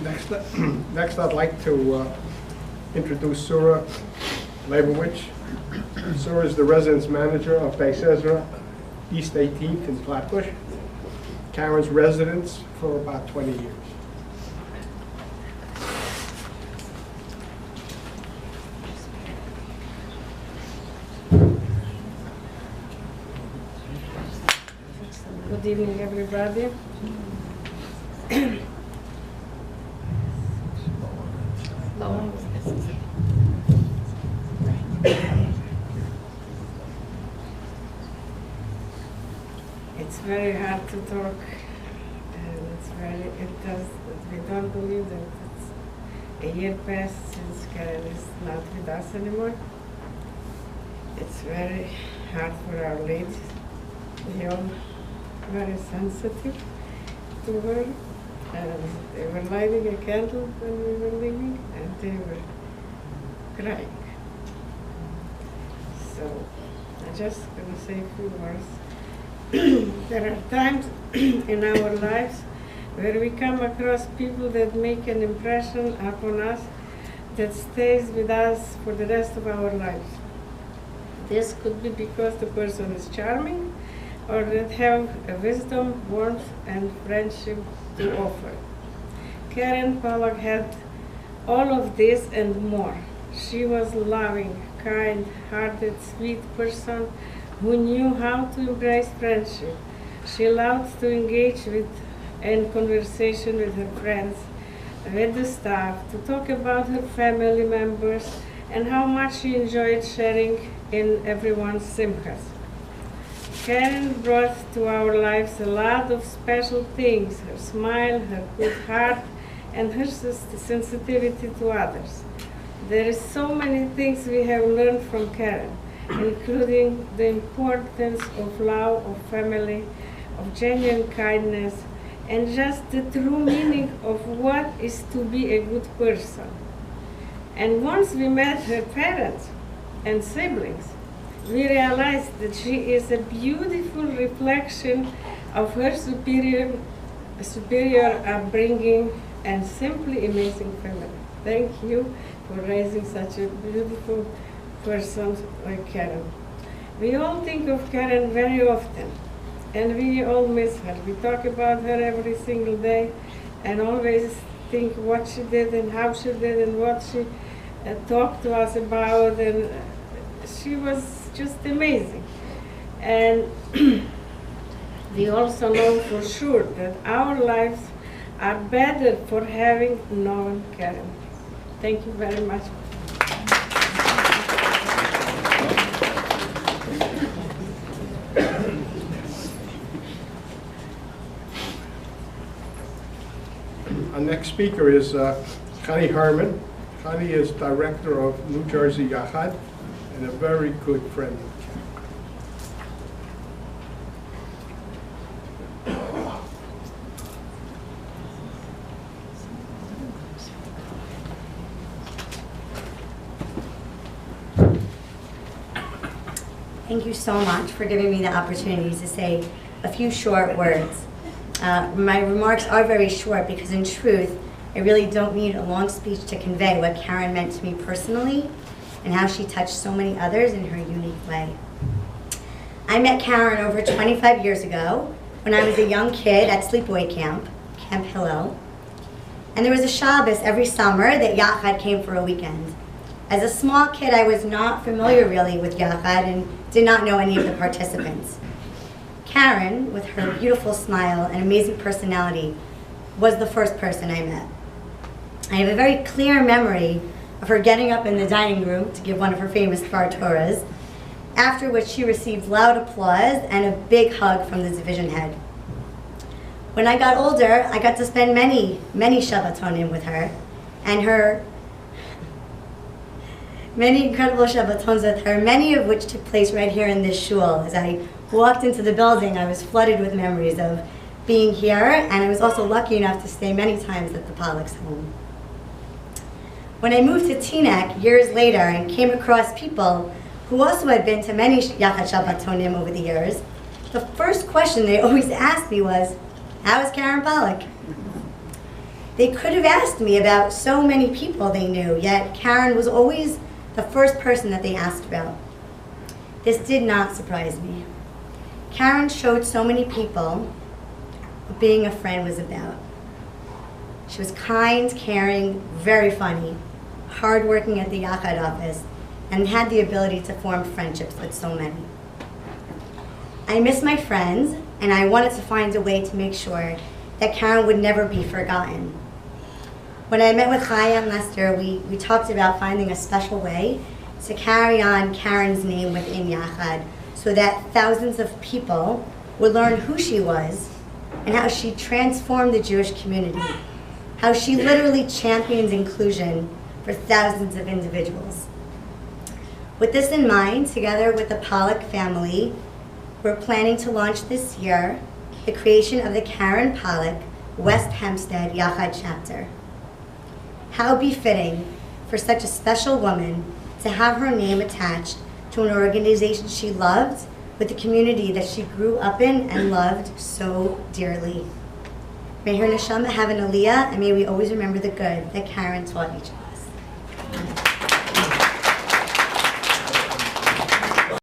Next, next I'd like to introduce Sura Leibovitz. Sura is the residence manager of Beis Ezra, East 18th in Flatbush. Caryn's residence for about 20 years. Good evening, everybody. It's very hard to talk, and we don't believe that it's a year passed since Caryn is not with us anymore. It's very hard for our ladies. We all very sensitive to her, and they were lighting a candle when we were leaving, and they were crying. So I'm just going to say a few words. There are times in our lives where we come across people that make an impression upon us that stays with us for the rest of our lives. This could be because the person is charming, or that have a wisdom, warmth, and friendship to offer. Caryn Pollak had all of this and more. She was loving, kind-hearted, sweet person who knew how to embrace friendship. She loved to engage in conversation with her friends, with the staff, to talk about her family members, and how much she enjoyed sharing in everyone's simchas. Caryn brought to our lives a lot of special things: her smile, her good heart, and her sensitivity to others. There is so many things we have learned from Caryn, including the importance of love, of family, of genuine kindness, and just the true meaning of what is to be a good person. And once we met her parents and siblings, we realized that she is a beautiful reflection of her superior upbringing and simply amazing family. Thank you for raising such a beautiful person like Caryn. We all think of Caryn very often, and we all miss her. We talk about her every single day and always think what she did and how she did and what she talked to us about, and she was just amazing. And we also know for sure that our lives are better for having known Caryn. Thank you very much. Our next speaker is Chani Herman. Chani is director of New Jersey Yachad and a very good friend of Thank you so much for giving me the opportunity to say a few short words. My remarks are very short because in truth, I really don't need a long speech to convey what Caryn meant to me personally and how she touched so many others in her unique way. I met Caryn over 25 years ago when I was a young kid at sleepaway camp, Camp Hillel. And there was a Shabbos every summer that Yachad came for a weekend. As a small kid, I was not familiar really with Yachad and did not know any of the participants. Caryn, with her beautiful smile and amazing personality, was the first person I met. I have a very clear memory of her getting up in the dining room to give one of her famous Dvar Torahs, after which she received loud applause and a big hug from the division head. When I got older, I got to spend many Shabbatonim with her, and many incredible Shabbatons with her, many of which took place right here in this shul. As I walked into the building, I was flooded with memories of being here, and I was also lucky enough to stay many times at the Pollak's home. When I moved to Teaneck years later and came across people who also had been to many Yachad Shabbatonim over the years, the first question they always asked me was, "How is Caryn Pollak?" They could have asked me about so many people they knew, yet Caryn was always the first person that they asked about. This did not surprise me. Caryn showed so many people what being a friend was about. She was kind, caring, very funny, hardworking at the Yachad office, and had the ability to form friendships with so many. I miss my friends, and I wanted to find a way to make sure that Caryn would never be forgotten. When I met with Chaya and Lester, we talked about finding a special way to carry on Caryn's name within Yachad so that thousands of people would learn who she was and how she transformed the Jewish community, how she literally champions inclusion for thousands of individuals. With this in mind, together with the Pollak family, we're planning to launch this year the creation of the Caryn Pollak West Hempstead Yachad chapter. How befitting for such a special woman to have her name attached to an organization she loved with the community that she grew up in and loved so dearly. May her neshama have an aliyah, and may we always remember the good that Caryn taught each of us.